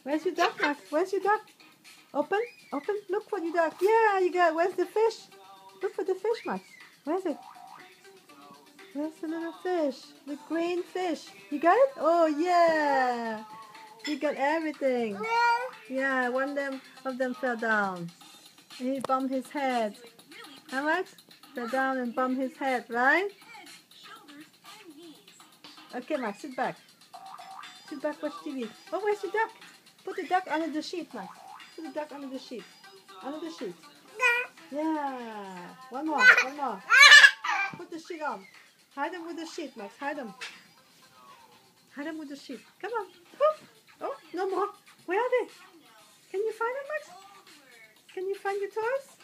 Where's your duck, Max? Where's your duck? Open, open. Look for your duck. Yeah, you got. Where's the fish? Look for the fish, Max. Where's it? Where's the little fish? The green fish. You got it? Oh yeah. You got everything. Yeah, one of them fell down. And he bumped his head. How much? Fell down and bumped his head, right? Okay, Max, sit back. Sit back, watch TV. Oh, where's the duck? Put the duck under the sheet, Max. Put the duck under the sheet. Under the sheet. Yeah. One more. Put the sheet on. Hide them with the sheet, Max. Hide them. Hide them with the sheet. Come on. Oh, no more. Where are they? Can you find them, Max? Can you find your toys?